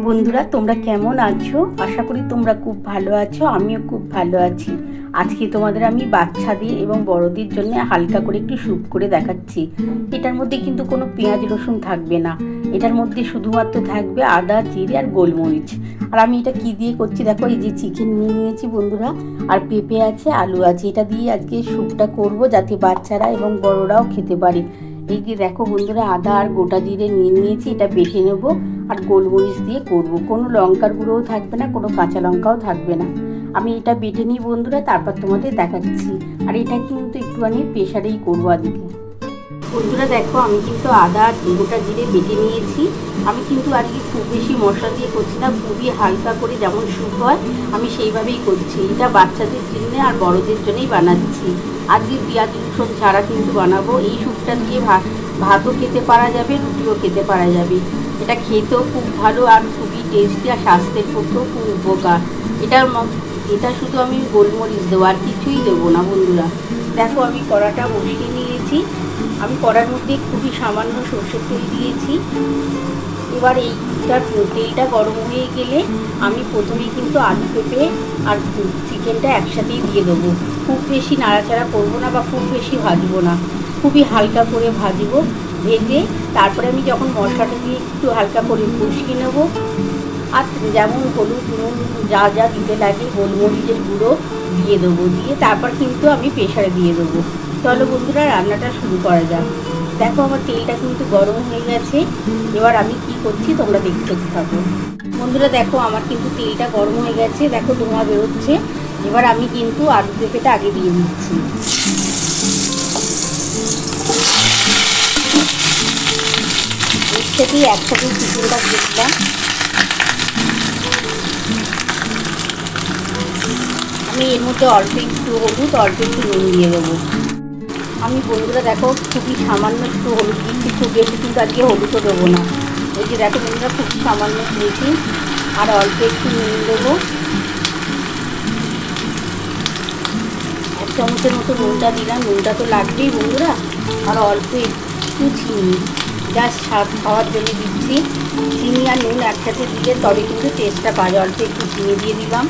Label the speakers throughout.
Speaker 1: বন্ধুরা তোমরা কেমন আছো? আশা করি তোমরা খুব ভালো আছো। আমিও খুব ভালো আছি। আজকে তোমাদের আমি বাচ্চাদের এবং বড়দের জন্য হালকা করে একটু স্যুপ করে দেখাচ্ছি। এটার মধ্যে কিন্তু কোনো পেঁয়াজ রসুন থাকবে না, এটার মধ্যে শুধুমাত্র থাকবে আদা, জিরে আর গোলমরিচ। আর আমি এটা কি দিয়ে করছি দেখো, এই যে চিকেন নিয়ে নিয়েছি বন্ধুরা, আর পেঁপে আছে, আলু আছে। এটা দিয়ে আজকে স্যুপটা করব যাতে বাচ্চারা এবং বড়রাও খেতে পারে। এই যে দেখো বন্ধুরা, আদা আর গোটা জিরে নিয়ে নিয়েছি, এটা বেটে নেব। আর গোলমরিচ দিয়ে করব, কোনো লঙ্কার গুঁড়োও থাকবে না, কোনো কাঁচা লঙ্কাও থাকবে না। আমি এটা বেটে নিই বন্ধুরা, তারপর তোমাদের দেখাচ্ছি। আর এটা কিন্তু একটুখানি প্রেশারেই করবো আজকে। বন্ধুরা দেখো, আমি কিন্তু আদা আর গোটা জিরে বেটে নিয়েছি। আমি কিন্তু আজকে খুব বেশি মশলা দিয়ে করছি না, খুবই হালকা করে যেমন স্যুপ হয় আমি সেইভাবেই করছি। এটা বাচ্চাদের জন্য আর বড়দের জন্যই বানাচ্ছি। আজকে পেঁয়াজ রসুন ছাড়া কিন্তু বানাবো। এই স্যুপটা দিয়ে ভাতও খেতে পারা যাবে, রুটিও খেতে পারা যাবে। এটা খেতেও খুব ভালো আর খুবই টেস্টি, আর স্বাস্থ্যের পক্ষেও খুব উপকার। এটা শুধু আমি গোলমরিচ দেবো, আর কিছুই দেবো না বন্ধুরা। দেখো আমি কড়াটা বসিয়ে নিয়েছি। আমি কড়ার মধ্যে খুবই সামান্য সরষের তেল দিয়েছি। এবার এইটার তেলটা গরম হয়ে গেলে আমি প্রথমেই কিন্তু আলু, পেঁপে আর চিকেনটা একসাথেই দিয়ে দেবো। খুব বেশি নাড়াচাড়া করবো না বা খুব বেশি ভাজবো না, খুবই হালকা করে ভাজবো। ভেজে তারপরে আমি যখন মশলাটা দিয়ে একটু হালকা করে কষিয়ে নেবো। আর যেমন হলুদ, নুন যা যা দিতে লাগে, গোলমরিচের গুঁড়ো দিয়ে দেবো। দিয়ে তারপর কিন্তু আমি প্রেশারে দিয়ে দেবো। চলো বন্ধুরা, রান্নাটা শুরু করা যাক। দেখো আমার তেলটা কিন্তু গরম হয়ে গেছে। এবার আমি কি করছি তোমরা দেখতে থাকো। বন্ধুরা দেখো, আমার কিন্তু তেলটা গরম হয়ে গেছে, দেখো ধোঁয়া বেরোচ্ছে। এবার আমি কিন্তু আলু পেঁপেটা আগে দিয়ে দিচ্ছি। এর সাথেই একসাথে চিকেনটা দেখলাম। আমি এর মধ্যে অল্প একটু হলুদ, অল্প একটু নুন দিয়ে দেবো। আমি বন্ধুরা দেখো খুবই সামান্য একটু হলুদ দিচ্ছি, খুব বেশি কিন্তু আজকে হলুদও দেবো না। এই যে দেখো বন্ধুরা, খুব সামান্য দিয়েছি। আর অল্প একটু নুন দেবো, 1 চামচের মতো নুনটা দিলাম। নুনটা তো লাগবেই বন্ধুরা। আর অল্প একটু চিনি, জাস্ট স্বাদ খাওয়ার জন্য দিচ্ছি। চিনি আর নুন একসাথে দিলে তবে কিন্তু টেস্টটা পাওয়া। অল্প একটু চিনি দিয়ে দিলাম।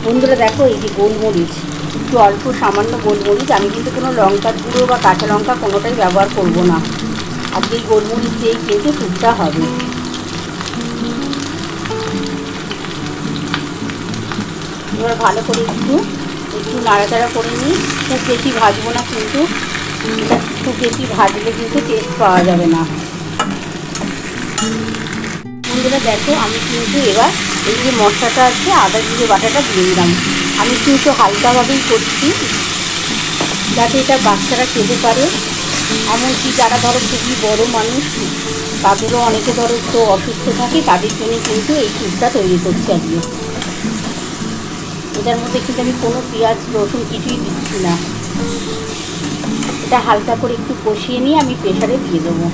Speaker 1: বন্ধুরা দেখো, এই যে গোলমরিচ, একটু অল্প সামান্য গোলমরিচ। আমি কিন্তু কোনো লঙ্কার গুঁড়ো বা কাঁচা লঙ্কা কোনোটাই ব্যবহার করব না। আর এই গোলমরিচ দিয়েই কিন্তু স্যুপটা হবে। এবার ভালো করে একটু নাড়াচাড়া করে নিই। খুব বেশি ভাজবো না কিন্তু, এটা খুব বেশি ভাজলে কিন্তু টেস্ট পাওয়া যাবে না। বন্ধুরা দেখো, আমি কিন্তু এবার এই যে মশলাটা আছে, আদা জিরে বাটাটা দিয়ে দিলাম। আমি কিন্তু হালকাভাবেই করছি যাতে এটা বাচ্চারা খেতে পারে। এমনকি যারা ধরো খুবই বড় মানুষ, তাদেরও অনেকে ধরো একটু অসুস্থ থাকে, তাদের জন্য কিন্তু এই স্যুপটা তৈরি করছি আজকে। এটার মধ্যে কিন্তু আমি কোনো পেঁয়াজ রসুন কিছুই দিচ্ছি না। এটা হালকা করে একটু কষিয়ে নিয়ে আমি প্রেশারে দিয়ে দেবো।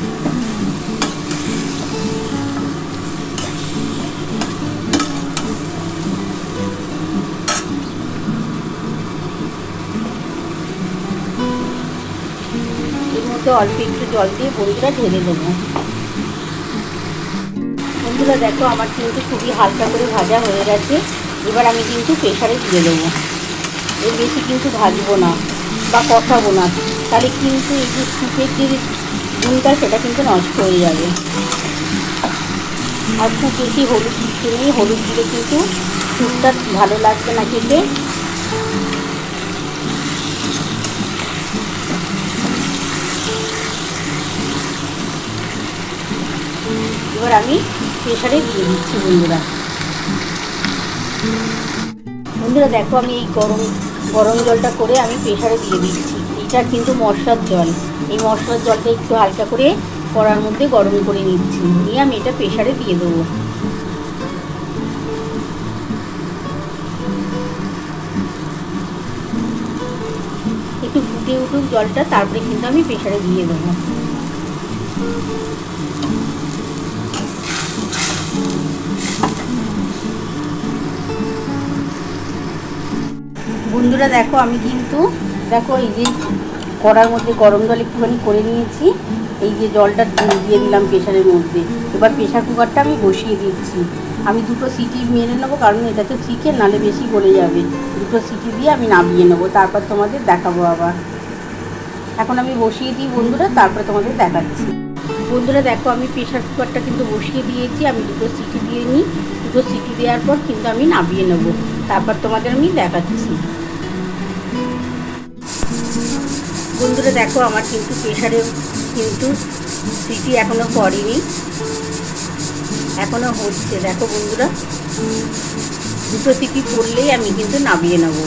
Speaker 1: এর মধ্যে অল্প একটু জল দিয়ে বন্ধুরা ঢেলে দেবো। বন্ধুরা দেখো, আমার কিন্তু খুবই হালকা করে ভাজা হয়ে গেছে। এবার আমি কিন্তু প্রেশারে দিয়ে দেবো। এর বেশি কিন্তু ভাজবো না বা কষাবো না, তাহলে কিন্তু এই যে স্যুপের যে গুণটা সেটা কিন্তু নষ্ট হয়ে যাবে। আর খুব বেশি হলুদ দিতে নেই, হলুদ দিলে কিন্তু স্যুপটা ভালো লাগবে না খেতে। এবার আমি প্রেশারে দিয়ে দিচ্ছি বন্ধুরা। বন্ধুরা দেখো, আমি এই গরম জলটা করে আমি প্রেশারে দিয়ে দিচ্ছি। এটা কিন্তু মশলার জল। এই মশলার জলটা একটু হালকা করে কড়ার মধ্যে গরম করে নিচ্ছি, নিয়ে আমি এটা প্রেশারে দিয়ে দেবো। একটু ফুটে উঠুক জলটা, তারপরে কিন্তু আমি প্রেশারে দিয়ে দেবো। বন্ধুরা দেখো, আমি কিন্তু দেখো এই যে কড়ার মধ্যে গরম জল একটুখানি করে নিয়েছি। এই যে জলটা দিয়ে দিলাম প্রেশারের মধ্যে। এবার প্রেশার কুকারটা আমি বসিয়ে দিচ্ছি। আমি দুটো সিটি মেরে নেবো, কারণ এটা তো চিকেন, নাহলে বেশি গলে যাবে। দুটো সিটি দিয়ে আমি নামিয়ে নেবো, তারপর তোমাদের দেখাবো আবার। এখন আমি বসিয়ে দিই বন্ধুরা, তারপরে তোমাদের দেখাচ্ছি। বন্ধুরা দেখো, আমি প্রেশার কুকারটা কিন্তু বসিয়ে দিয়েছি। আমি দুটো সিটি দিয়ে নিই। দুটো সিটি দেওয়ার পর কিন্তু আমি নামিয়ে নেবো, তারপর তোমাদের আমি দেখাচ্ছি। বন্ধুরা দেখো, আমার কিন্তু প্রেশারে কিন্তু সিটি এখনও পড়েনি, এখনও হচ্ছে। দেখো বন্ধুরা, দুটো সিটি পড়লেই আমি কিন্তু নামিয়ে নেব।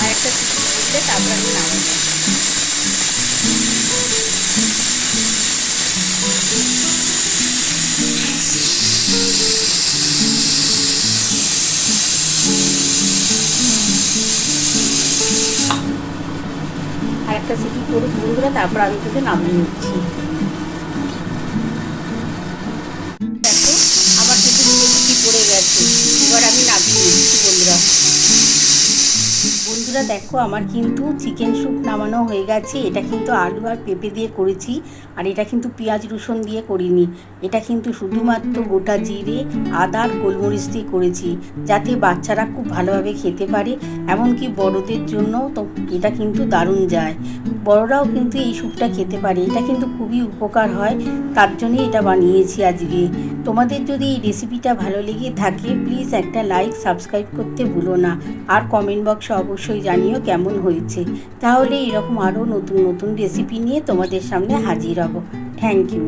Speaker 1: আর একটা সিটি পড়লে তারপর আমি নামাবো। আর একটা সিটি পড়ুক বন্ধুরা, তারপর আমি কিন্তু নামিয়ে নিচ্ছি। দেখো, আমার কিন্তু দুটো সিটি পড়ে গেছে। এবার আমি নামিয়ে নিচ্ছি বন্ধুরা। বন্ধুরা দেখো, আমার কিন্তু চিকেন স্যুপ নামানো হয়ে গেছে। এটা কিন্তু আলু আর পেঁপে দিয়ে করেছি, আর এটা কিন্তু পেঁয়াজ রসুন দিয়ে করিনি। এটা কিন্তু শুধুমাত্র গোটা জিরে, আদা আর গোলমরিচ দিয়ে করেছি, যাতে বাচ্চারা খুব ভালোভাবে খেতে পারে। এমনকি বড়দের জন্য তো এটা কিন্তু দারুণ যায়। বড়রাও কিন্তু এই স্যুপটা খেতে পারে। এটা কিন্তু খুবই উপকার হয়, তার জন্যই এটা বানিয়েছি আজকে। তোমাদের যদি এই রেসিপিটা ভালো লেগে থাকে, প্লিজ একটা লাইক সাবস্ক্রাইব করতে ভুলো না। আর কমেন্ট বক্সে অবশ্যই জানিও কেমন হয়েছে। তাহলে এরকম আরও নতুন নতুন রেসিপি নিয়ে তোমাদের সামনে হাজির হব। Thank you.